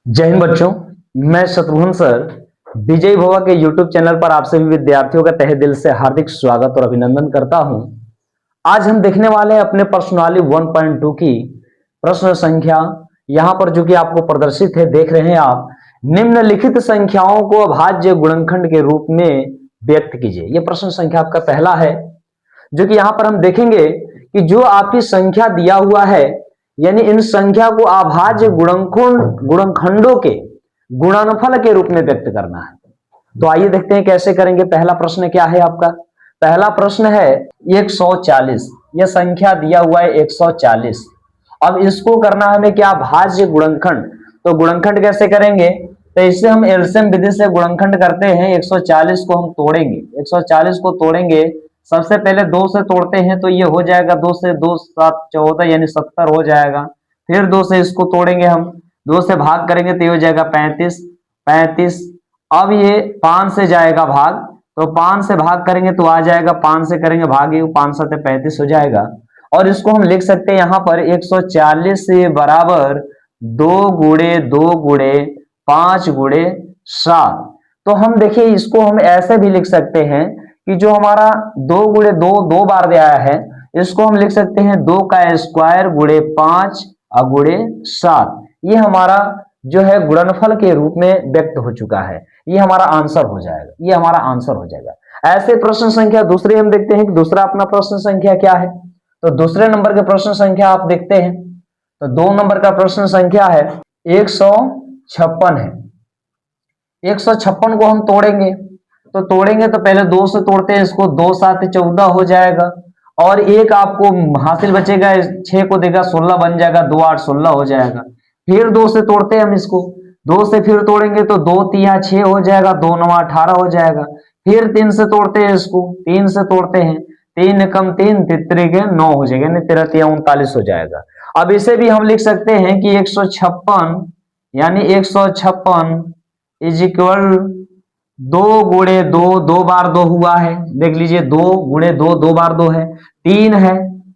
जय हिंद बच्चों। मैं शत्रुघ्न सर विजय भवा के YouTube चैनल पर आप सभी विद्यार्थियों का तहे दिल से हार्दिक स्वागत और अभिनंदन करता हूं। आज हम देखने वाले हैं अपने प्रश्नावली 1.2 की प्रश्न संख्या। यहां पर जो कि आपको प्रदर्शित है, देख रहे हैं आप। निम्नलिखित संख्याओं को अभाज्य गुणनखंड के रूप में व्यक्त कीजिए। यह प्रश्न संख्या आपका पहला है, जो कि यहां पर हम देखेंगे कि जो आपकी संख्या दिया हुआ है, यानी इन संख्या को अभाज्य गुणनखंडों के गुणनफल के रूप में व्यक्त करना है। तो आइए देखते हैं कैसे करेंगे। पहला प्रश्न क्या है आपका? पहला प्रश्न है 140। यह संख्या दिया हुआ है 140। अब इसको करना है हमें क्या? भाज्य गुणनखंड। तो गुणनखंड कैसे करेंगे? तो इससे हम एलसीएम विधि से गुणनखंड करते हैं। 140 को हम तोड़ेंगे, 140 को तोड़ेंगे। सबसे पहले 2 से तोड़ते हैं तो ये हो जाएगा 2 से 2 7 14 यानी 70 हो जाएगा। फिर 2 से इसको तोड़ेंगे हम, 2 से भाग करेंगे तो ये हो जाएगा 35 35। अब ये 5 से जाएगा भाग, तो 5 से भाग करेंगे तो आ जाएगा, 5 से करेंगे भाग, 5 7 35 हो जाएगा। और इसको हम लिख सकते हैं यहाँ पर 140 से बराबर 2 गुणे 2 गुणे 5 गुणे 7। तो हम देखिए इसको हम ऐसे भी लिख सकते हैं कि जो हमारा 2 गुणे 2 2 बार दिया है, इसको हम लिख सकते हैं 2 का स्क्वायर गुणे 5 गुणे 7। ये हमारा जो है गुणनफल के रूप में व्यक्त हो चुका है। ये हमारा आंसर हो जाएगा, ये हमारा आंसर हो जाएगा। ऐसे प्रश्न संख्या दूसरे हम देखते हैं कि दूसरा अपना प्रश्न संख्या क्या है। तो दूसरे नंबर के प्रश्न संख्या आप देखते हैं, तो 2 नंबर का प्रश्न संख्या है 156 है। 156 को हम तोड़ेंगे, तो तोड़ेंगे तो पहले 2 से तोड़ते हैं इसको, 2 7 14 हो जाएगा। और एक आपको हासिल बचेगा, 6 को देगा 16 बन जाएगा, 2 8 16 हो जाएगा। फिर 2 से तोड़ते हैं हम इसको, 2 से फिर तोड़ेंगे तो 2 3 6 हो जाएगा, 2 9 18 हो जाएगा। फिर 3 से तोड़ते हैं इसको, 3 से तोड़ते हैं, 3 कम 3 तितरे 9 हो जाएगा, यानी 13 3 39 हो जाएगा। अब इसे भी हम लिख सकते हैं कि 156 यानी 156 इज इक्वल 2 गुणे 2 2 बार 2 हुआ है। देख लीजिए 2 गुणे 2 2 बार 2 है, 3 है,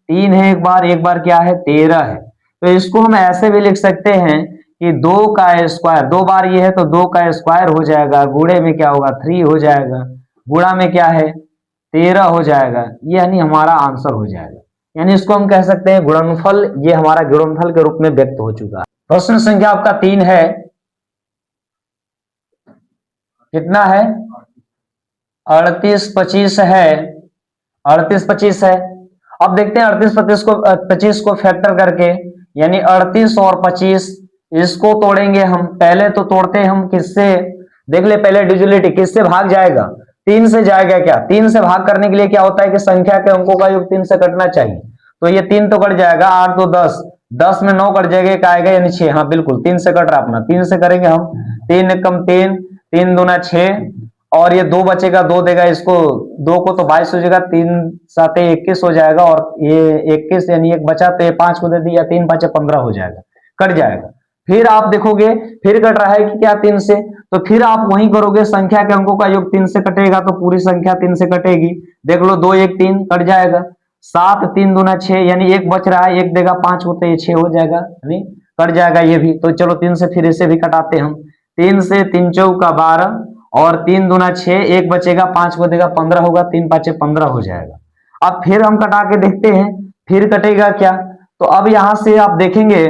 3 है एक बार क्या है 13 है। तो इसको हम ऐसे भी लिख सकते हैं कि 2 का स्क्वायर, 2 बार ये है तो 2 का स्क्वायर हो जाएगा, गुणे में क्या होगा 3 हो जाएगा, गुणा में क्या है 13 हो जाएगा। यानी हमारा आंसर हो जाएगा। यानी इसको हम कह सकते हैं गुणनफल, ये हमारा गुणनफल के रूप में व्यक्त हो चुका है। प्रश्न संख्या आपका 3 है, कितना है 38 25 है, 38 25 है। अब देखते हैं 38 25 को फैक्टर करके, यानी 38 और 25 इसको तोड़ेंगे हम। पहले तो तोड़ते हैं हम किससे? देख ले पहले ड्यूअलिटी, किससे भाग जाएगा? 3 से जाएगा। क्या 3 से भाग करने के लिए क्या होता है कि संख्या के अंकों का योग 3 से कटना चाहिए। तो ये 3 तो कट जाएगा, 8 2 10, 10 में 9 कट जाएगा, एक आएगा यानी 6। हाँ बिल्कुल 3 से कट रहा अपना, 3 से करेंगे हम, 3 कम 3 3 दूना 6, और ये 2 बचेगा, 2 देगा इसको, 2 को तो 22 हो जाएगा, 3 7 21 हो जाएगा, और ये 21 यानी एक बचा तो ये 5 को दे दिया, 3 5 15 हो जाएगा, कट जाएगा। फिर आप देखोगे फिर कट रहा है कि क्या 3 से, तो फिर आप वही करोगे, संख्या के अंकों का योग 3 से कटेगा तो पूरी संख्या 3 से कटेगी। देख लो 2 1 3 कट जाएगा, 7 3 दूना 6 यानी एक बच रहा है, एक देगा 5 होते ये 6 हो जाएगा, यानी कट जाएगा ये भी। तो चलो 3 से फिर इसे भी कटाते हम, 3 से 3 चौका 12 और 3 दूना 6, एक बचेगा 5 को देगा 15 होगा, 3 5 15 हो जाएगा। अब फिर हम कटा के देखते हैं फिर कटेगा क्या। तो अब यहां से आप देखेंगे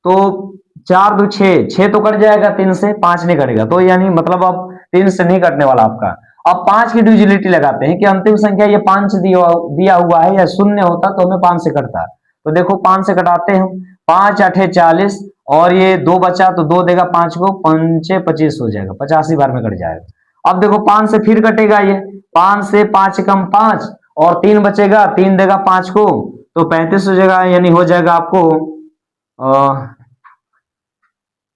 तो 4 2 6 6 तो कट जाएगा 3 से, 5 नहीं कटेगा, तो यानी मतलब अब 3 से नहीं कटने वाला आपका। अब 5 की ड्यूअलिटी लगाते हैं कि अंतिम संख्या ये 5 दिया हुआ है, या शून्य होता तो हमें 5 से कटता। तो देखो 5 से कटाते हैं हम, 5 8 40, और ये 2 बचा तो 2 देगा 5 को, 5 25 हो जाएगा, 85 बार में कट जाएगा। अब देखो 5 से फिर कटेगा ये, 5 से 5 कम 5 और 3 बचेगा, 3 देगा 5 को तो 35 हो जाएगा, यानी हो जाएगा आपको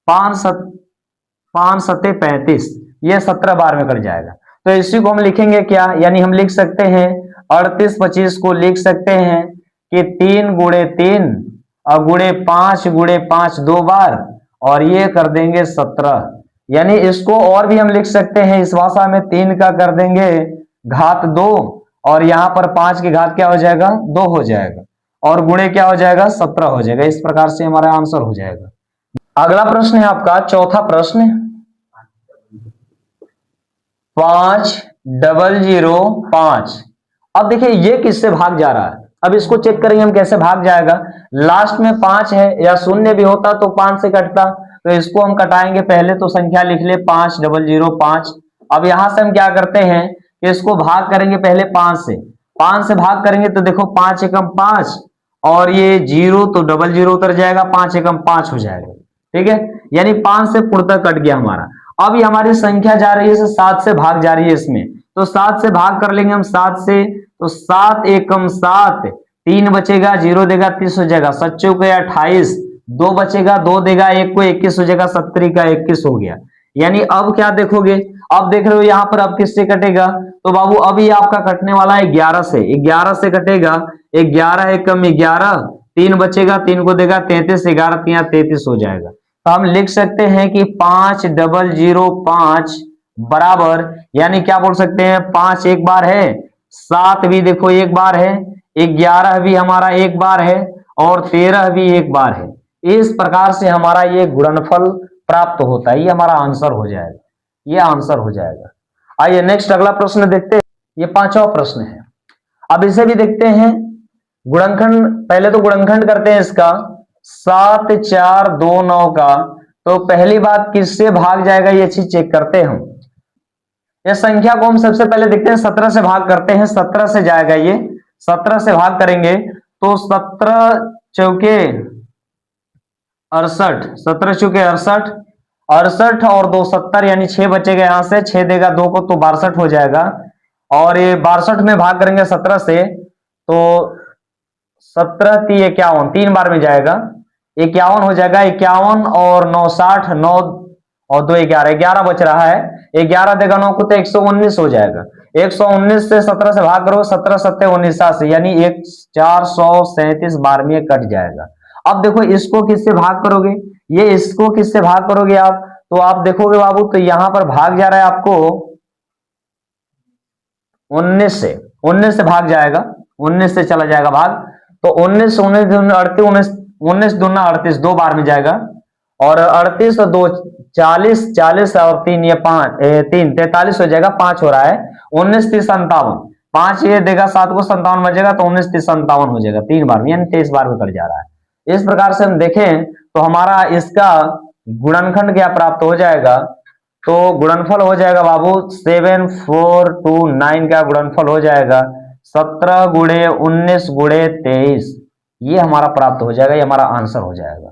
5 7 35, ये 17 बार में कट जाएगा। तो इसी को हम लिखेंगे क्या, यानी हम लिख सकते हैं 38 25 को लिख सकते हैं कि 3 गुणे 3 और गुणे 5 2 बार, और ये कर देंगे 17। यानी इसको और भी हम लिख सकते हैं इस भाषा में, 3 का कर देंगे घात 2, और यहां पर 5 की घात क्या हो जाएगा 2 हो जाएगा, और गुणे क्या हो जाएगा 17 हो जाएगा। इस प्रकार से हमारा आंसर हो जाएगा। अगला प्रश्न है आपका चौथा प्रश्न, 5005। अब देखिए ये किससे भाग जा रहा है, अब इसको चेक करेंगे हम कैसे भाग जाएगा। लास्ट में 5 है या शून्य भी होता तो 5 से कटता, तो इसको हम कटाएंगे। पहले तो संख्या लिख ले 5005। अब यहां से हम क्या करते हैं कि इसको भाग करेंगे पहले 5 से। 5 से भाग करेंगे तो देखो 5 एकम 5 और ये 0 तो 00 उतर जाएगा, 5 एकम 5 हो जाएगा। ठीक है, यानी 5 से पूर्णतः कट गया हमारा। अब ये हमारी संख्या जा रही है 7 से भाग जा रही है इसमें, तो 7 से भाग कर लेंगे हम 7 से, तो 7 एकम 7, 3 बचेगा, 0 देगा 30 हो जाएगा, 7 चौके 28, 2 बचेगा, 2 देगा 1 को 21 हो जाएगा, 70 का 21 हो गया। यानी अब क्या देखोगे, अब देख रहे हो यहाँ पर अब किससे कटेगा, तो बाबू अभी आपका कटने वाला है 11 से, 11 से कटेगा। 11 एकम 11, 3 बचेगा, 3 को देगा 33, 11 3 33 हो जाएगा। तो हम लिख सकते हैं कि 5005 बराबर, यानी क्या बोल सकते हैं, 5 एक बार है, 7 भी देखो एक बार है, 11 भी हमारा एक बार है और 13 भी एक बार है। इस प्रकार से हमारा ये गुणनफल प्राप्त होता है, ये हमारा आंसर हो जाएगा, ये आंसर हो जाएगा। आइए नेक्स्ट अगला प्रश्न देखते हैं, ये 5वां प्रश्न है। अब इसे भी देखते हैं गुणनखंड, पहले तो गुणनखंड करते हैं इसका 7429 का। तो पहली बात किससे भाग जाएगा ये चीज चेक करते हैं हम। इस संख्या को हम सबसे पहले देखते हैं 17 से भाग करते हैं, 17 से जाएगा ये, 17 से भाग करेंगे तो 17 चौके 68, 17 चौके 68, 68 और 2 70, यानी 6 बचेगा, यहां से 6 देगा 2 को तो 62 हो जाएगा। और ये 62 में भाग करेंगे 17 से, तो 17 × 51, 3 बार में जाएगा, 51 हो जाएगा। 51 और 9 60, 9 और 2 11, 11 बच रहा है, 11 देगा 9 को तो 119 हो जाएगा। 119 से 17 से भाग करो, 17 7 19, यानी 437 बार में कट जाएगा। अब देखो इसको किससे भाग करोगे, ये इसको किससे भाग करोगे आप, तो आप देखोगे बाबू, तो यहां पर भाग जा रहा है आपको 19 से, 19 से भाग जाएगा, 19 से चला जाएगा भाग, तो 19 19 38, 19 दूना 38, 2 बार में जाएगा। और 38 और 2 40, 40 और 3 ये 5 3 43 हो जाएगा, 5 हो रहा है, 19 30 57, 5 ये देगा 7 को 57 बचेगा, तो 19 30 57 हो जाएगा, 3 बार में, यानी 23 बार में कट जा रहा है। इस प्रकार से हम देखें तो हमारा इसका गुणनखंड क्या प्राप्त हो जाएगा, तो गुणनफल हो जाएगा बाबू 7429 का गुणनफल हो जाएगा 17 गुणे 19 गुणे 23, ये हमारा प्राप्त हो जाएगा, ये हमारा आंसर हो जाएगा।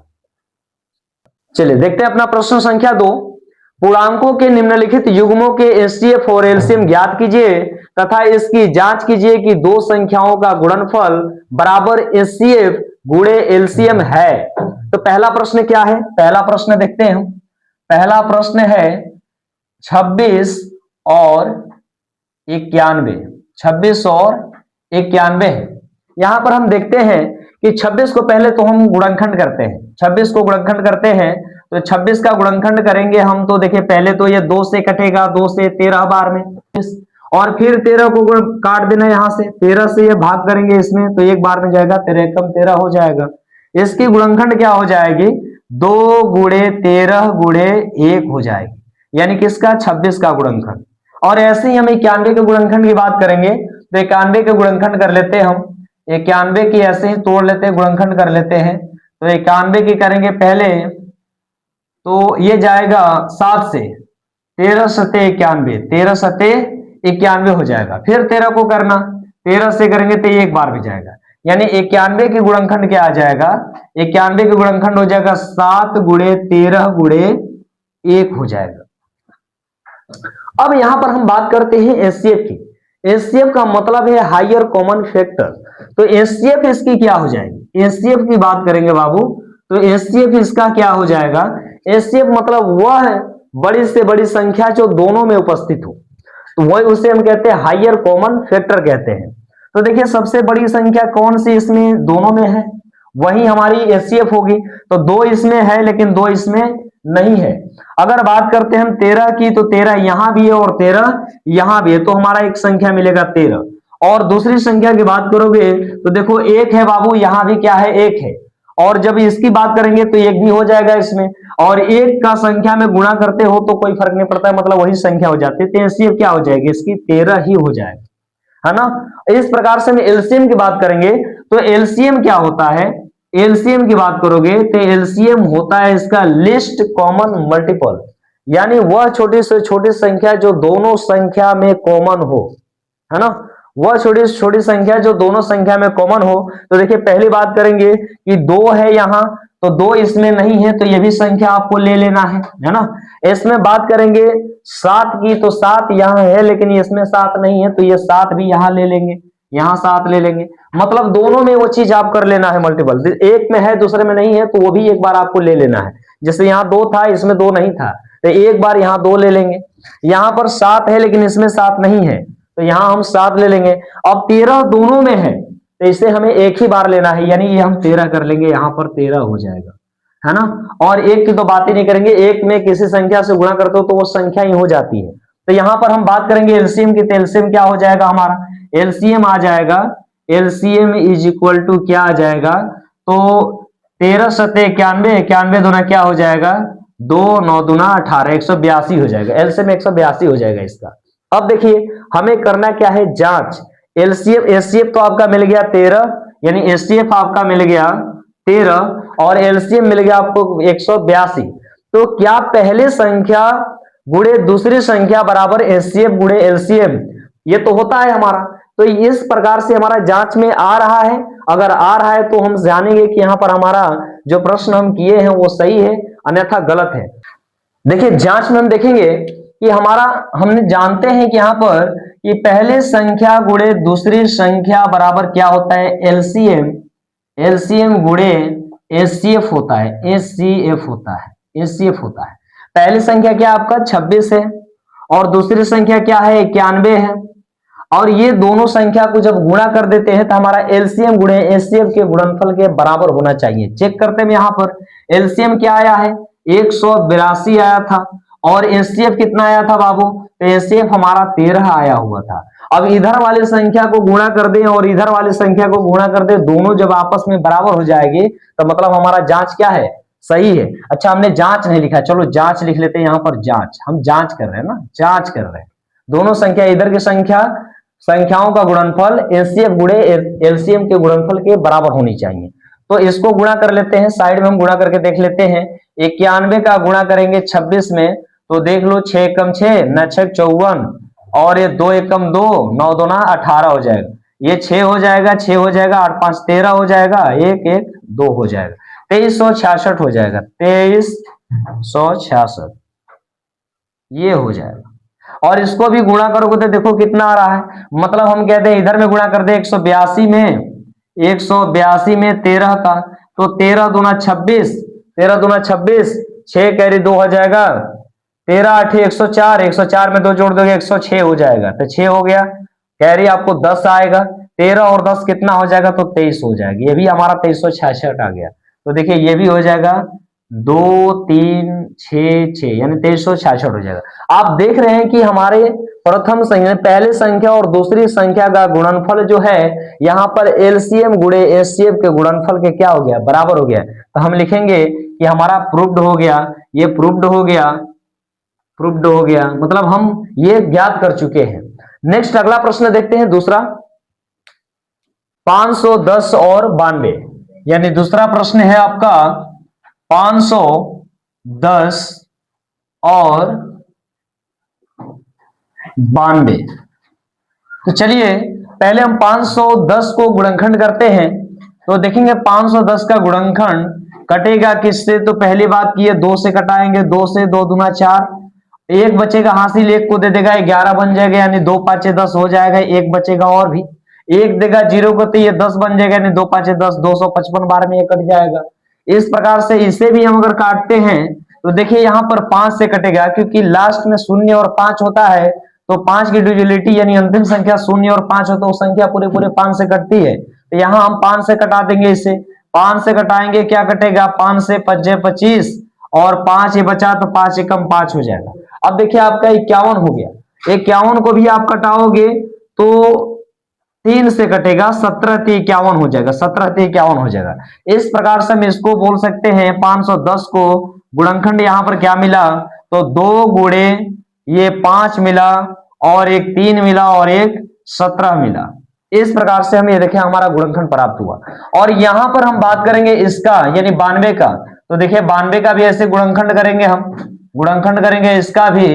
चलिए देखते हैं अपना प्रश्न संख्या 2। पूर्णांकों के निम्नलिखित युग्मों के एचसीएफ और एलसीएम ज्ञात कीजिए तथा इसकी जांच कीजिए कि दो संख्याओं का गुणनफल बराबर एचसीएफ गुणे एलसीएम है। तो पहला प्रश्न क्या है, पहला प्रश्न देखते हैं हम। पहला प्रश्न है 26 और 91, 26 और 91 है। यहां पर हम देखते हैं कि 26 को पहले तो हम गुणनखंड करते हैं, 26 को गुणनखंड करते हैं, तो 26 का गुणनखंड करेंगे हम, तो देखिए पहले तो ये 2 से कटेगा, 2 से 13 बार में, और फिर 13 को काट देना यहां से, 13 से ये भाग करेंगे इसमें, तो एक बार में जाएगा, 13 एकम 13 हो जाएगा। इसकी गुणनखंड क्या हो जाएगी, 2 गुणे 13 गुणे 1 हो जाएगी, यानी किसका, 26 का गुणनखंड। और ऐसे ही हम 91 के गुणनखंड की बात करेंगे, तो 91 के गुणनखंड कर लेते हैं हम, 91 की ऐसे ही तोड़ लेते हैं, गुणनखंड कर लेते हैं। तो 91 की करेंगे पहले, तो ये जाएगा 7 से, 13 सते 91, 13 सते 91 हो जाएगा। फिर 13 को करना, 13 से करेंगे तो एक बार भी जाएगा, यानी 91 के गुणनखंड क्या आ जाएगा, 91 के गुणनखंड हो जाएगा 7 गुणे 13 गुणे 1 हो जाएगा। अब यहां पर हम बात करते हैं एचसीएफ की। एचसीएफ का मतलब है हायर कॉमन फैक्टर, तो एचसीएफ इसकी क्या हो जाएगी, एचसीएफ की बात करेंगे बाबू, तो एचसीएफ इसका क्या हो जाएगा, एचसीएफ मतलब वह बड़ी से बड़ी संख्या जो दोनों में उपस्थित हो, तो वही उसे हम कहते हैं हायर कॉमन फैक्टर कहते हैं। तो देखिए सबसे बड़ी संख्या कौन सी इसमें दोनों में है, वही हमारी एचसीएफ होगी। तो 2 इसमें है लेकिन 2 इसमें नहीं है। अगर बात करते हैं हम 13 की, तो 13 यहां भी है और 13 यहां भी है, तो हमारा एक संख्या मिलेगा 13। और दूसरी संख्या की बात करोगे तो देखो 1 है बाबू, यहां भी क्या है, 1 है, और जब इसकी बात करेंगे तो एक भी हो जाएगा इसमें, और एक का संख्या में गुणा करते हो तो कोई फर्क नहीं पड़ता है, मतलब वही संख्या हो जाती है। तो एलसीएम क्या हो जाएगी इसकी 13 ही हो जाएगा, है ना। इस प्रकार से हम एलसीएम की बात करेंगे तो एलसीएम क्या होता है, एलसीएम की बात करोगे तो एलसीएम होता है इसका लिस्ट कॉमन मल्टीपल, यानी वह छोटी से छोटी संख्या जो दोनों संख्या में कॉमन हो, है ना, वह छोटी से छोटी संख्या जो दोनों संख्या में कॉमन हो। तो देखिए पहली बात करेंगे कि 2 है यहां, तो 2 इसमें नहीं है तो यह भी संख्या आपको ले लेना है ना। इसमें बात करेंगे 7 की, तो 7 यहां है लेकिन इसमें 7 नहीं है, तो ये 7 भी यहां ले लेंगे, यहां 7 ले लेंगे। मतलब दोनों में वो चीज आप कर लेना है मल्टीपल, एक में है दूसरे में नहीं है तो वो भी एक बार आपको ले लेना है। जैसे यहाँ 2 था इसमें 2 नहीं था, तो एक बार यहाँ 2 ले लेंगे। यहाँ पर 7 है लेकिन इसमें 7 नहीं है, तो यहां हम 7 ले लेंगे। अब 13 दोनों में है तो इसे हमें एक ही बार लेना है, यानी ये हम 13 कर लेंगे, यहां पर 13 हो जाएगा, है ना। और एक की तो बात ही नहीं करेंगे, एक में किसी संख्या से गुणा करते हो तो वो संख्या ही हो जाती है। तो यहां पर हम बात करेंगे एलसीएम की, तो एलसीएम क्या हो जाएगा हमारा, एलसीएम आ जाएगा, एलसीएम इज इक्वल टू क्या आ जाएगा, तो 13 सत्ते 91, 91 दूना क्या हो जाएगा 2, 9 दूना 18, 182 हो जाएगा। एलसीएम 182 हो जाएगा इसका। अब देखिए हमें करना क्या है जांच, एलसीएम एचसीएफ तो आपका मिल गया 13, यानी एचसीएफ आपका मिल गया 13 और एलसीएम मिल गया आपको 182। तो क्या पहले संख्या गुणे दूसरी संख्या बराबर एचसीएफ गुणे एलसीएम, ये तो होता है हमारा। तो इस प्रकार से हमारा जांच में आ रहा है, अगर आ रहा है तो हम जानेंगे कि यहां पर हमारा जो प्रश्न हम किए हैं वो सही है अन्यथा गलत है। देखिए जांच में हम देखेंगे कि हमारा, हमने जानते हैं कि यहां पर कि पहले संख्या गुणे दूसरी संख्या बराबर क्या होता है एलसीएम, एलसीएम गुणे एचसीएफ होता है, एचसीएफ होता है, एचसीएफ होता है। पहली संख्या क्या आपका 26 है और दूसरी संख्या क्या है 91 है, और ये दोनों संख्या को जब गुणा कर देते हैं तो हमारा एलसीएम गुणे एचसीएफ के गुणनफल के बराबर होना चाहिए। चेक करते हैं यहां पर एलसीएम क्या आया है 182 आया था, और एचसीएफ कितना आया था बाबू, तो एचसीएफ हमारा 13 आया हुआ था। अब इधर वाली संख्या को गुणा कर दें और इधर वाली संख्या को गुणा कर दें, दोनों जब आपस में बराबर हो जाएंगे तो मतलब हमारा जांच क्या है सही है। अच्छा हमने जांच नहीं लिखा, चलो जांच लिख लेते हैं यहाँ पर, जांच हम जांच कर रहे हैं ना, जांच कर रहे हैं दोनों संख्या, इधर की संख्याओं का गुणनफल एचसीएफ गुणे एलसीएम के गुणनफल के बराबर होनी चाहिए। तो इसको गुणा कर लेते हैं, साइड में हम गुणा करके देख लेते हैं। 91 का गुणा करेंगे 26 में तो देख लो 6 एकम 6, 9 6 54, और ये 2 एकम 2, 9 दूना 18 हो जाएगा, ये 6 हो जाएगा, 6 हो जाएगा, 8 5 13 हो जाएगा, 1 1 2 हो जाएगा, 2366 हो जाएगा, 2366 ये हो जाएगा। और इसको भी गुणा करोगे तो देखो कितना आ रहा है, मतलब हम कहते हैं इधर में गुणा कर दे 182 में 13 का, तो 13 दूना 26, 13 दूना 26, 6 कैरी 2 हो जाएगा, 13 8 104, 104 में 2 जोड़ दोगे 106 हो जाएगा, तो 6 हो गया, कैरी आपको 10 आएगा, 13 और 10 कितना हो जाएगा तो 23 हो जाएगा, ये भी हमारा 2366 आ गया। तो देखिए ये भी हो जाएगा 2 3 6 6 यानी 2366 हो जाएगा। आप देख रहे हैं कि हमारे प्रथम संख्या पहले संख्या और दूसरी संख्या का गुणनफल जो है यहाँ पर एलसीएम गुणे एचसीएफ के गुणनफल के क्या हो गया बराबर हो गया। तो हम लिखेंगे कि हमारा प्रूव्ड हो गया, ये प्रूव्ड हो गया, प्रूव्ड हो गया, मतलब हम ये ज्ञात कर चुके हैं। नेक्स्ट अगला प्रश्न देखते हैं दूसरा, 510 और 92, यानी दूसरा प्रश्न है आपका 510 और 92। तो चलिए पहले हम 510 को गुणनखंड करते हैं, तो देखेंगे 510 का गुणनखंड कटेगा किससे, तो पहली बात की है 2 से कटाएंगे, 2 से 2 दूना 4, एक बचेगा हासिल, एक को दे देगा 11 बन जाएगा, यानी 2 5 10 हो जाएगा, एक बचेगा और भी एक देगा 0 को तो ये 10 बन जाएगा, यानी 2 5 10, 255 बार में ये कट जाएगा। इस प्रकार से इसे भी हम अगर काटते हैं तो देखिए यहाँ पर 5 से कटेगा, क्योंकि लास्ट में 0 और 5 होता है, तो 5 की डिविजिबिलिटी यानी अंतिम संख्या 0 और 5 हो तो वो संख्या पूरे 5 से कटती है, तो यहाँ हम 5 से कटा देंगे, इसे 5 से कटाएंगे क्या कटेगा, 5 से 5 25 और 5 ये बचा तो 5 एकम 5 हो जाएगा। अब देखिए आपका 51 हो गया, 51 को भी आप कटाओगे तो 3 से कटेगा, 17×3 = 51 हो जाएगा, 17×3 = 51 हो जाएगा। इस प्रकार से हम इसको बोल सकते हैं 510 को गुणनखंड यहां पर क्या मिला, तो 2 गुणे ये 5 मिला और एक 3 मिला और एक 17 मिला। इस प्रकार से हम ये देखें हमारा गुणनखंड प्राप्त हुआ। और यहां पर हम बात करेंगे इसका यानी 92 का, तो देखिए 92 का भी ऐसे गुणनखंड करेंगे, हम गुणनखंड करेंगे इसका भी,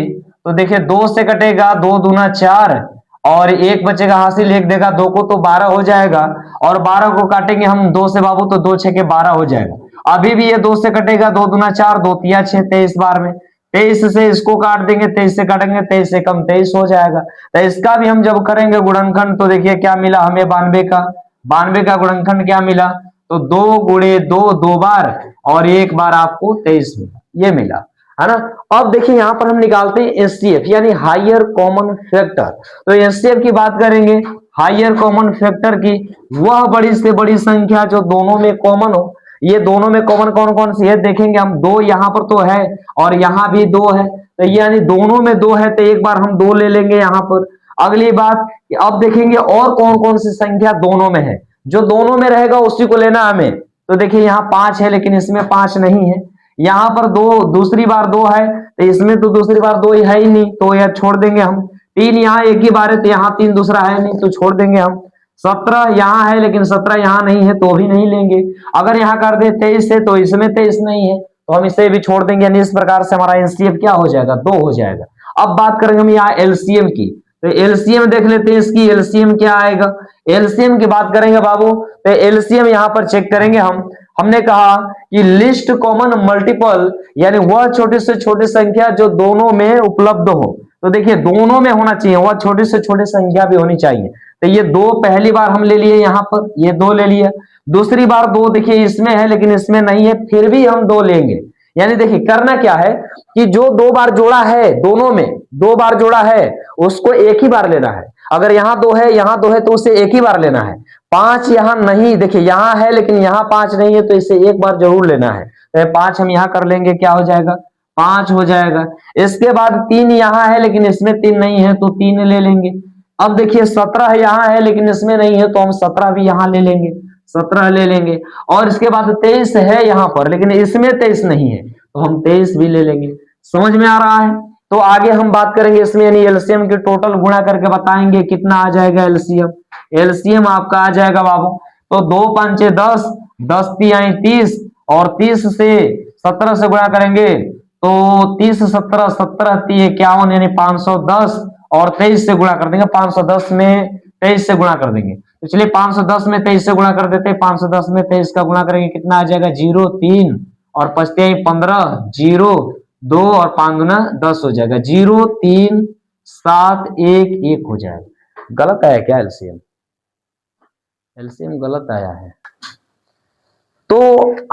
तो देखिए 2 से कटेगा, 2 दूना 4 और एक बचेगा हासिल, एक देगा 2 को तो 12 हो जाएगा, और 12 को काटेंगे हम 2 से बाबू, तो 2 6 12 हो जाएगा। अभी भी ये 2 से कटेगा, 2 दूना 4, 2 तिया 6, 23 बार में 23 से इसको काट देंगे, 23 से काटेंगे, 23 से कम 23 हो जाएगा। तो इसका भी हम जब करेंगे गुणनखंड, तो देखिए क्या मिला हमें 92 का गुणनखंड क्या मिला, तो 2 गुणे 2 2 बार और एक बार आपको 23 मिला, ये मिला है ना। अब देखिए यहां पर हम निकालते हैं एचसीएफ यानी हायर कॉमन फैक्टर। तो एचसीएफ की बात करेंगे, हायर कॉमन फैक्टर की, वह बड़ी से बड़ी संख्या जो दोनों में कॉमन हो। ये दोनों में कॉमन कौन कौन सी है देखेंगे हम, 2 यहां पर तो है और यहां भी 2 है, तो यानी दोनों में 2 है, तो एक बार हम 2 ले लेंगे यहां पर। अगली बात, अब देखेंगे और कौन कौन सी संख्या दोनों में है, जो दोनों में रहेगा उसी को लेना हमें। तो देखिए यहाँ 5 है लेकिन इसमें 5 नहीं है, यहाँ पर 2 दूसरी बार 2 है, तो इसमें तो दूसरी बार 2 है ही नहीं, तो यह छोड़ देंगे हम। 3 यहाँ एक ही बार है, तो यहाँ 3 दूसरा है नहीं, तो छोड़ देंगे हम। 17 यहाँ है लेकिन 17 यहाँ नहीं है, तो भी नहीं लेंगे। अगर यहाँ कर दे 23 है, तो इसमें 23 नहीं है, तो हम इसे भी छोड़ देंगे। यानी इस प्रकार से हमारा एलसीएम क्या हो जाएगा, 2 हो जाएगा। अब बात करेंगे हम यहाँ एलसीएम की, तो एलसीएम देख लेते हैं, इसकी एलसीएम क्या आएगा। एलसीएम की बात करेंगे बाबू, तो एलसीएम यहाँ पर चेक करेंगे हम। हमने कहा कि लिस्ट कॉमन मल्टीपल यानी वह छोटी से छोटी संख्या जो दोनों में उपलब्ध हो। तो देखिए दोनों में होना चाहिए, वह छोटी से छोटी संख्या भी होनी चाहिए। तो ये 2 पहली बार हम ले लिए, यहाँ पर ये 2 ले लिया। दूसरी बार 2 देखिए इसमें है लेकिन इसमें नहीं है, फिर भी हम 2 लेंगे। यानी देखिए करना क्या है कि जो 2 बार जोड़ा है, दोनों में 2 बार जोड़ा है, उसको एक ही बार लेना है। अगर यहाँ 2 है, यहाँ 2 है, तो उसे एक ही बार लेना है। 5 यहाँ नहीं, देखिए यहाँ है लेकिन यहाँ 5 नहीं है, तो इसे एक बार जरूर लेना है। तो 5 हम यहाँ कर लेंगे, क्या हो जाएगा, 5 हो जाएगा। इसके बाद 3 यहाँ है लेकिन इसमें 3 नहीं है, तो 3 ले लेंगे। अब देखिए 17 यहाँ है लेकिन इसमें नहीं है, तो हम 17 भी यहाँ ले लेंगे, 17 ले लेंगे। और इसके बाद 23 है यहाँ पर लेकिन इसमें 23 नहीं है, तो हम 23 भी ले लेंगे। समझ में आ रहा है। तो आगे हम बात करेंगे इसमें यानी एलसीएम के टोटल गुणा करके बताएंगे कितना आ जाएगा एलसीएम। एलसीएम आपका आ जाएगा बाबू, तो 2 5 10, 10 3 30 और 30 से 17 से गुणा करेंगे, तो 30 17 17 3 51 यानी 510 और 23 से गुणा कर देंगे। 510 में 23 से गुणा कर देंगे, तो चलिए 510 में 23 से गुणा कर देते हैं। 510 में 23 का गुणा करेंगे, कितना आ जाएगा, 0 3 और 5 15, 0 2 और 5 दूना 10 हो जाएगा। 0 3 7 1 1 हो जाएगा। गलत आया क्या एलसीएम? एलसीएम गलत आया है। तो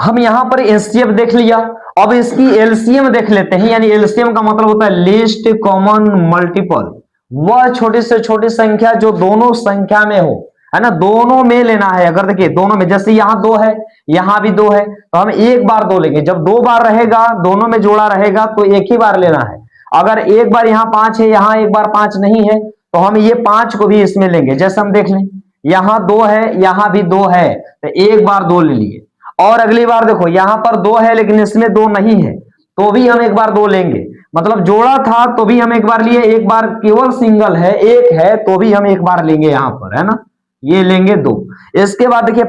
हम यहां पर एचसीएफ देख लिया, अब इसकी एलसीएम देख लेते हैं। यानी एलसीएम का मतलब होता है लिस्ट कॉमन मल्टीपल, वह छोटी से छोटी संख्या जो दोनों संख्या में हो, है ना, दोनों में लेना है। अगर देखिए दोनों में, जैसे यहाँ 2 है, यहाँ भी 2 है, तो हम एक बार 2 लेंगे। जब 2 बार रहेगा, दोनों में जोड़ा रहेगा, तो एक ही बार लेना है। अगर एक बार यहाँ 5 है, यहाँ एक बार 5 नहीं है, तो हम ये 5 को भी इसमें लेंगे। जैसे हम देख लें, यहाँ 2 है, यहाँ भी 2 है, तो एक बार 2 ले लिए। और अगली बार देखो यहाँ पर 2 है लेकिन इसमें 2 नहीं है, तो भी हम एक बार 2 लेंगे। मतलब जोड़ा था तो भी हम एक बार लिए, एक बार केवल सिंगल है, एक है, तो भी हम एक बार लेंगे यहाँ पर, है ना, ये लेंगे 2। इसके बाद देखिए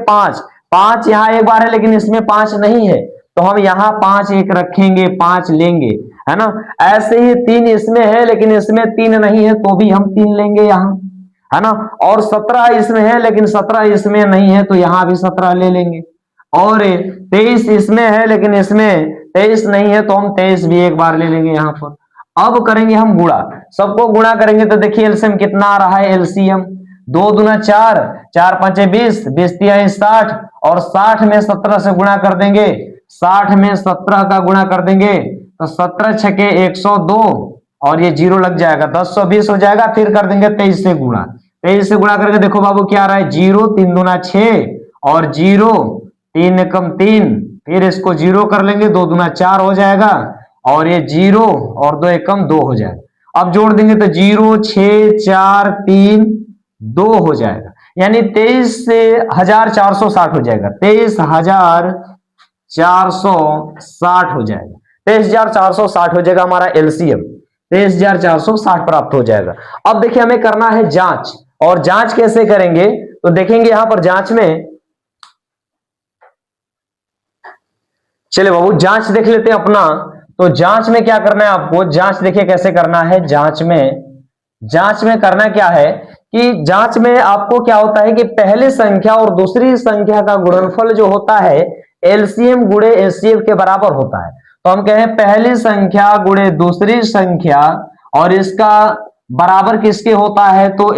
5 यहाँ एक बार है लेकिन इसमें 5 नहीं है, तो हम यहाँ 5 एक रखेंगे, 5 लेंगे, है ना। ऐसे ही 3 इसमें है लेकिन इसमें 3 नहीं है, तो भी हम 3 लेंगे यहाँ, है ना। और 17 इसमें है लेकिन 17 इसमें नहीं है, तो यहाँ भी 17 ले लेंगे। और 23 इसमें है लेकिन इसमें 23 नहीं है, तो हम 23 भी एक बार ले लेंगे यहाँ पर। अब करेंगे हम गुणा, सबको गुणा करेंगे, तो देखिए एलसीएम कितना आ रहा है, एलसीएम 2 दूना 4, 4 5 20, 20 3 60 और 60 में 17 से गुणा कर देंगे। 60 में 17 का गुणा कर देंगे, तो 17 छके 102 और ये 0 लग जाएगा, 1020 हो जाएगा। फिर कर देंगे 23 से गुणा, 23 से गुणा करके देखो बाबू क्या आ रहा है, 0 3 दूना 6 और 0 3 एकम 3, फिर इसको 0 कर लेंगे, 2 दूना 4 हो जाएगा और ये 0 और 2 एकम 2 हो जाएगा। अब जोड़ देंगे तो 0 6 4 3 2 हो जाएगा। यानी 23,460 हो जाएगा, 23,460 हो जाएगा, 23,460 हो जाएगा हमारा एलसीएम, 23,460 प्राप्त हो जाएगा। अब देखिए हमें करना है जांच, और जांच कैसे करेंगे तो देखेंगे यहां पर जांच में, चलिए बाबू जांच देख लेते हैं अपना। तो जांच में क्या करना है आपको, जांच देखिए कैसे करना है। जांच में करना क्या है कि जांच में आपको क्या होता है कि पहली संख्या और दूसरी संख्या का गुणनफल जो होता है एलसीएम गुणे एचसीएफ के बराबर होता है। तो हम कहें पहली संख्या गुणे दूसरी संख्या और इसका बराबर किसके होता है, तो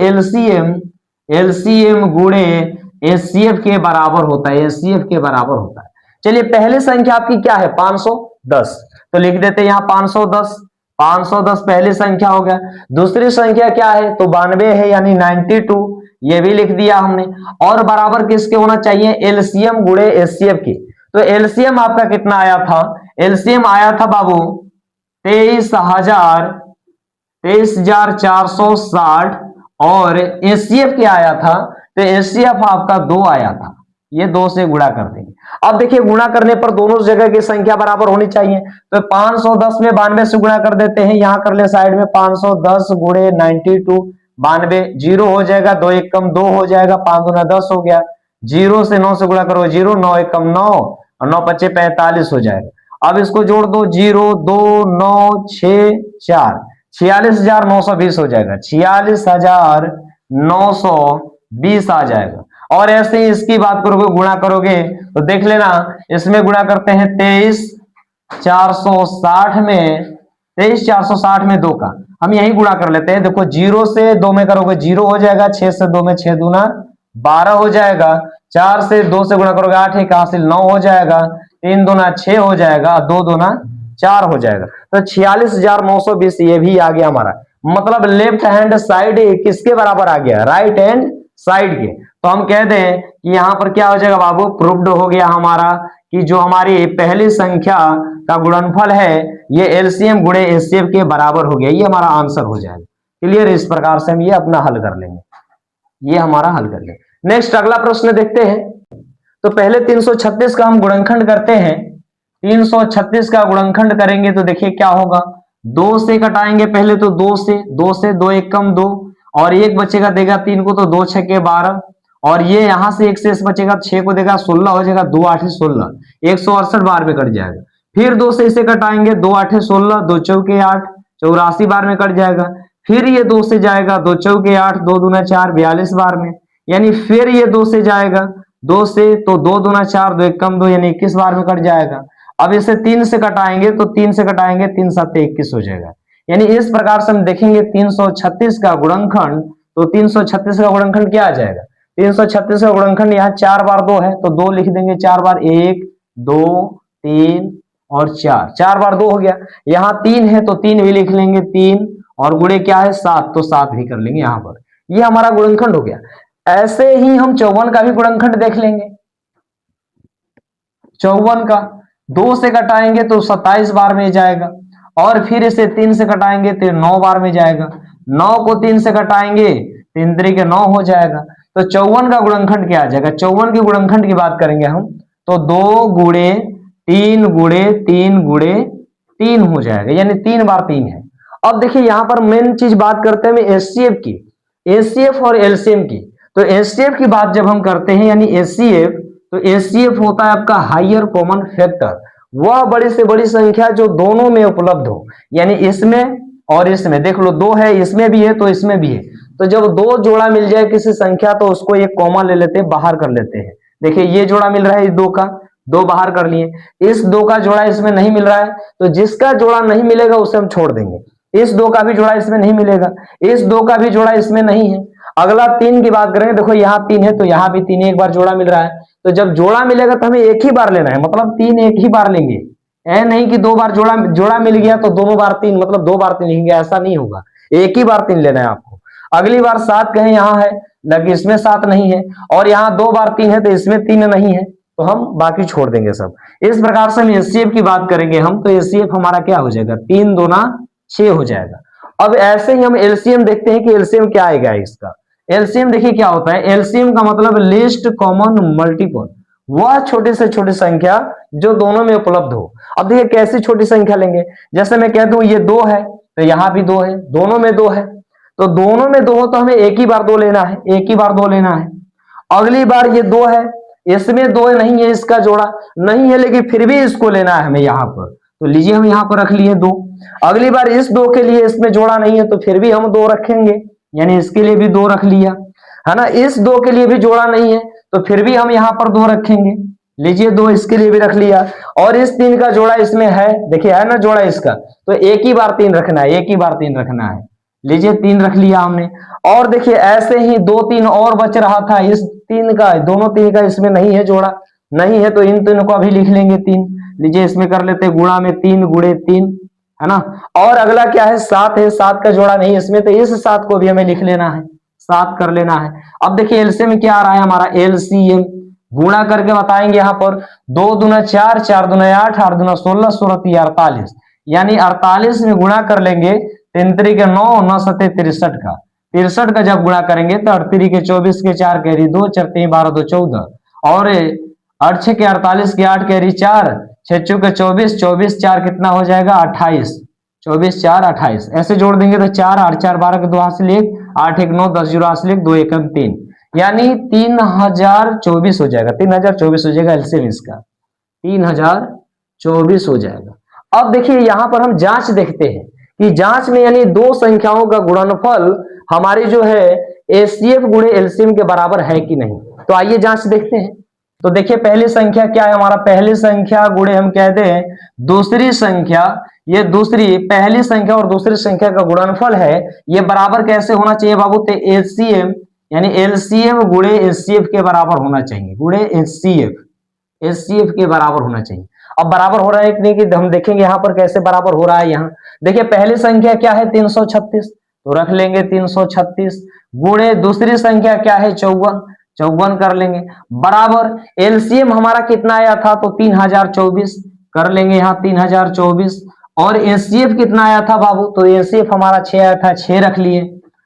एलसीएम गुणे एचसीएफ के बराबर होता है, एचसीएफ के बराबर होता है। चलिए पहली संख्या आपकी क्या है 510, तो लिख देते हैं यहां 510, 510 पहली संख्या हो गया। दूसरी संख्या क्या है तो 92 है यानी 92, ये भी लिख दिया हमने। और बराबर किसके होना चाहिए, एलसीएम गुणे एचसीएफ की। तो एलसीएम आपका कितना आया था, एलसीएम आया था बाबू 23,460 और एचसीएफ क्या आया था, तो एचसीएफ आपका 2 आया था, ये 2 से गुणा कर देंगे। अब देखिए गुणा करने पर दोनों जगह की संख्या बराबर होनी चाहिए, तो 510 में 92 से गुणा कर देते हैं, यहां कर ले साइड में 510 गुणे 92, 92 जीरो हो जाएगा, 2 1 कम 2 हो जाएगा, 5 दूना 10 हो गया, 0 से 9 से गुणा करो 0, 9 1 कम 9 और 9 पच्चे 45 हो जाएगा। अब इसको जोड़ दो 0 2 9 6 4, 46,920 हो जाएगा, 46,920 आ जाएगा। और ऐसे ही इसकी बात करोगे गुणा करोगे तो देख लेना, इसमें गुणा करते हैं 23,460 में, 23,460 में 2 का हम यही गुणा कर लेते हैं। देखो 0 से 2 में करोगे 0 हो जाएगा, 6 से 2 में 6 दूना 12 हो जाएगा, 4 से 2 से गुणा करोगे 8 1 हासिल 9 हो जाएगा, 3 दूना 6 हो जाएगा, 2 दूना 4 हो जाएगा। तो 46,920 ये भी आ गया हमारा, मतलब लेफ्ट हैंड साइड किसके बराबर आ गया, राइट हैंड साइड के। तो हम कह दें कि यहां पर क्या हो जाएगा बाबू, प्रूव्ड हो गया हमारा कि जो हमारी पहली संख्या का गुणनफल है ये एलसीएम गुणे एचसीएफ के बराबर हो गया, ये हमारा आंसर हो जाएगा। क्लियर, इस प्रकार से हम ये अपना हल कर लेंगे, ये हमारा हल कर लेंगे। नेक्स्ट अगला प्रश्न देखते हैं। तो पहले 336 का हम गुणनखंड करते हैं, 336 का गुणनखंड करेंगे तो देखिए क्या होगा, 2 से कटाएंगे पहले, तो 2 से 2 1 कम 2 और 1 बचेगा, देगा 3 को, तो 2 6 के 12 और ये यहां से 1 से बचेगा 6 को देगा 16 हो जाएगा, 2 8 16, 168 बार में कट जाएगा। फिर 2 से इसे कटाएंगे, 2 8 16, 2 चौके 8, 84 बार में कट जाएगा। फिर ये 2 से जाएगा, 2 चौके 8, 2 दूना 4, 42 बार में, यानी फिर ये 2 से जाएगा, 2 से तो 2 दूना 4, 2 1 कम 2 यानी 21 बार में कट जाएगा। अब इसे 3 से कटाएंगे, तो 3 से कटाएंगे 3 7 21 हो जाएगा। यानी इस प्रकार से हम देखेंगे 336 का गुणनखंड, तो 336 का गुणनखंड क्या आ जाएगा, 336 का गुणनखंड यहाँ 4 बार 2 है तो 2 लिख देंगे, 4 बार 1 2 3 और 4, 4 बार 2 हो गया। यहाँ 3 है तो 3 भी लिख लेंगे, 3 और गुणे क्या है 7, तो 7 भी कर लेंगे यहाँ पर, ये हमारा गुणनखंड हो गया। ऐसे ही हम 54 का भी गुणनखंड देख लेंगे। 54 का 2 से कटाएंगे तो 27 बार में जाएगा, और फिर इसे 3 से कटाएंगे तो 9 बार में जाएगा, 9 को 3 से कटाएंगे 3 3 9 हो जाएगा। तो 54 का गुणनखंड क्या आ जाएगा, 54 के गुणनखंड की बात करेंगे हम तो 2 गुणे 3 गुणे 3 गुणे 3 हो जाएगा, यानी 3 बार 3 है। अब देखिए यहां पर मेन चीज बात करते हैं एचसीएफ की, एचसीएफ और एलसीएम की। तो एचसीएफ की बात जब हम करते हैं यानी एचसीएफ, तो एचसीएफ होता है आपका हायर कॉमन फैक्टर, वह बड़ी से बड़ी संख्या जो दोनों में उपलब्ध हो, यानी इसमें और इसमें। देख लो 2 है, इसमें भी है तो इसमें भी है, तो जब 2 जोड़ा मिल जाए किसी संख्या तो उसको एक कॉमा ले लेते हैं, बाहर कर लेते हैं। देखिए ये जोड़ा मिल रहा है इस 2 का, 2 बाहर कर लिए, इस 2 का जोड़ा इसमें नहीं मिल रहा है तो जिसका जोड़ा नहीं मिलेगा उसे हम छोड़ देंगे। इस 2 का भी जोड़ा इसमें नहीं मिलेगा, इस 2 का भी जोड़ा इसमें नहीं है। अगला 3 की बात करेंगे, देखो यहाँ 3 है तो यहाँ भी 3 एक बार जोड़ा मिल रहा है, तो जब जोड़ा मिलेगा तो हमें एक ही बार लेना है, मतलब 3 एक ही बार लेंगे। ऐ नहीं कि 2 बार जोड़ा मिल गया तो दोनों बार 3, मतलब 2 बार 3 लिखेंगे, ऐसा नहीं होगा, एक ही बार 3 लेना है आपको। अगली बार 7 कहें यहाँ है लेकिन इसमें 7 नहीं है, और यहाँ 2 बार 3 है तो इसमें 3 नहीं है, तो हम बाकी छोड़ देंगे सब। इस प्रकार से हम एचसीएफ की बात करेंगे हम, तो एचसीएफ हमारा क्या हो जाएगा, 3 दूना 6 हो जाएगा। अब ऐसे ही हम एलसीएम देखते हैं कि एलसीएम क्या आएगा इसका। एलसीएम देखिए क्या होता है, एलसीएम का मतलब लीस्ट कॉमन मल्टीपल, वह छोटी से छोटी संख्या जो दोनों में उपलब्ध हो। अब देखिए कैसी छोटी संख्या लेंगे, जैसे मैं कह दूं ये 2 है तो यहां भी 2 है, दोनों में 2 है, तो दोनों में 2 हो तो हमें एक ही बार 2 लेना है, एक ही बार 2 लेना है। अगली बार ये 2 है, इसमें 2 नहीं है, इसका जोड़ा नहीं है, लेकिन फिर भी इसको लेना है हमें यहां पर, तो लीजिए हम यहां पर रख लिए 2। अगली बार इस 2 के लिए इसमें जोड़ा नहीं है तो फिर भी हम 2 रखेंगे, यानी इसके लिए भी 2 रख लिया, है ना। इस 2 के लिए भी जोड़ा नहीं है तो फिर भी हम यहाँ पर 2 रखेंगे, लीजिए 2 इसके लिए भी रख लिया। और इस 3 का जोड़ा इसमें है, देखिए है ना जोड़ा इसका, तो एक ही बार 3 रखना है, एक ही बार 3 रखना है, लीजिए 3 रख लिया हमने। और देखिए ऐसे ही 2 3 और बच रहा था, इस 3 का, दोनों 3 का इसमें नहीं है जोड़ा, नहीं है तो इन तीनों को अभी लिख लेंगे 3, लीजिए इसमें कर लेते गुणा में 3 गुणे 3, है ना। और अगला क्या है 7 है, 7 का जोड़ा नहीं इसमें तो इस 7 को भी हमें लिख लेना है, 7 कर लेना है। अब देखिए एलसीएम क्या आ रहा है हमारा, एलसीएम गुणा करके बताएंगे यहाँ पर, 2 दूना 4, 4 दूना 8, 8 दूना 16, 16 3 48, यानी 48 में गुणा कर लेंगे, 3 के 9, 9 7 63 का, 63 का जब गुणा करेंगे तो 38 के 24 के 4 कैरी 2, 4 3 12 2 14, और 8 6 के 48 के 8 कैरी 4, 6 चौके 24, 24 4 कितना हो जाएगा 28, 24 4 28, ऐसे जोड़ देंगे तो 4 8 4 12 के 2 हासिल 1, 8 1 9 10 0 हासिल 1, 2 1 3, यानी 3024 हो जाएगा, 3024 हो जाएगा एलसीएम इसका, 3024 हो जाएगा। अब देखिए यहां पर हम जांच देखते हैं कि जांच में यानी दो संख्याओं का गुणनफल हमारी जो है एचसीएफ गुणे एलसीएम के बराबर है कि नहीं, तो आइए जांच देखते हैं। तो देखिए पहली संख्या क्या है हमारा, पहली संख्या गुणे हम कहते हैं दूसरी संख्या, ये दूसरी पहली संख्या और दूसरी संख्या का गुणनफल है, ये बराबर कैसे होना चाहिए बाबू, तो एचसीएम यानी एलसीएम गुणे एचसीएफ के बराबर होना चाहिए, गुणे एचसीएफ, एचसीएफ के बराबर होना चाहिए। अब बराबर हो रहा है कि नहीं कि हम देखेंगे यहाँ पर कैसे बराबर हो रहा है। यहाँ देखिए पहली संख्या क्या है 336, तो रख लेंगे 336, गुणे दूसरी संख्या क्या है 54, 54 कर लेंगे, बराबर एलसीएम हमारा कितना आया था तो 3024, कर लेंगे यहाँ 3024, और एचसीएफ कितना आया था बाबू, तो एचसीएफ हमारा 6 आया था, 6 रख लिए,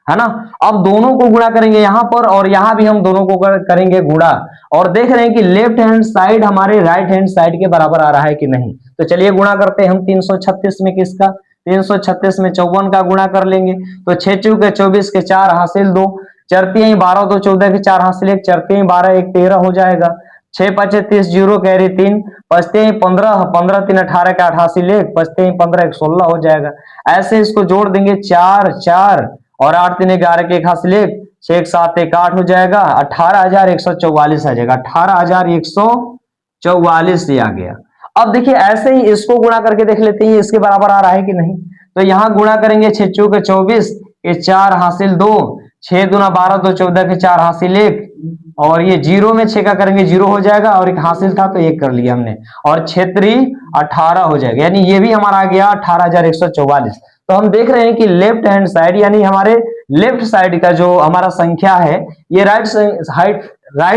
है ना। अब दोनों को गुणा करेंगे यहाँ पर और यहाँ भी हम दोनों को करेंगे गुणा, और देख रहे हैं कि लेफ्ट हैंड साइड हमारे राइट हैंड साइड के बराबर आ रहा है कि नहीं, तो चलिए गुणा करते हैं हम 336 में किसका, 336 में 54 का गुणा कर लेंगे, तो 6 चौके 24 के 4 हासिल 2, 4 3 12 2 14 के 4 हासिल 1, 4 3 12 1 13 हो जाएगा, 6 5 30 जीरो कैरी 3, 5 3 15, 15 3 18 के 8 हासिल 1, 5 3 15 1 16 हो जाएगा। ऐसे इसको जोड़ देंगे 4 4 और 8 3 11 के 1 हासिल 1, 6 1 7 1 8 हो जाएगा, 18144 आ जाएगा, 18144 ये आ गया। अब देखिए ऐसे ही इसको गुणा करके देख लेते हैं इसके बराबर आ रहा है कि नहीं, तो यहाँ गुणा करेंगे 6 चौके 24 के 4 हासिल 2, 6 दूना 12 2 14 के 4 हासिल 1, और ये जीरो में 6 का करेंगे 0 हो जाएगा, और एक हासिल था तो 1 कर लिया हमने, और 6 3 18 हो जाएगा, यानी ये भी हमारा आ गया 18144। तो हम देख रहे हैं कि लेफ्ट हैंड साइड यानी हमारे लेफ्ट साइड का जो हमारा संख्या है ये राइट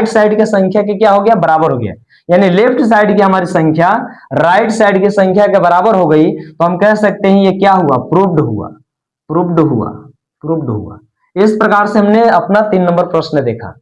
साइड के संख्या के क्या हो गया, बराबर हो गया, यानी लेफ्ट साइड की हमारी संख्या राइट साइड की संख्या के बराबर हो गई, तो हम कह सकते हैं ये क्या हुआ, प्रूव्ड हुआ, प्रूव्ड हुआ, प्रूव्ड हुआ। इस प्रकार से हमने अपना 3 नंबर प्रश्न देखा।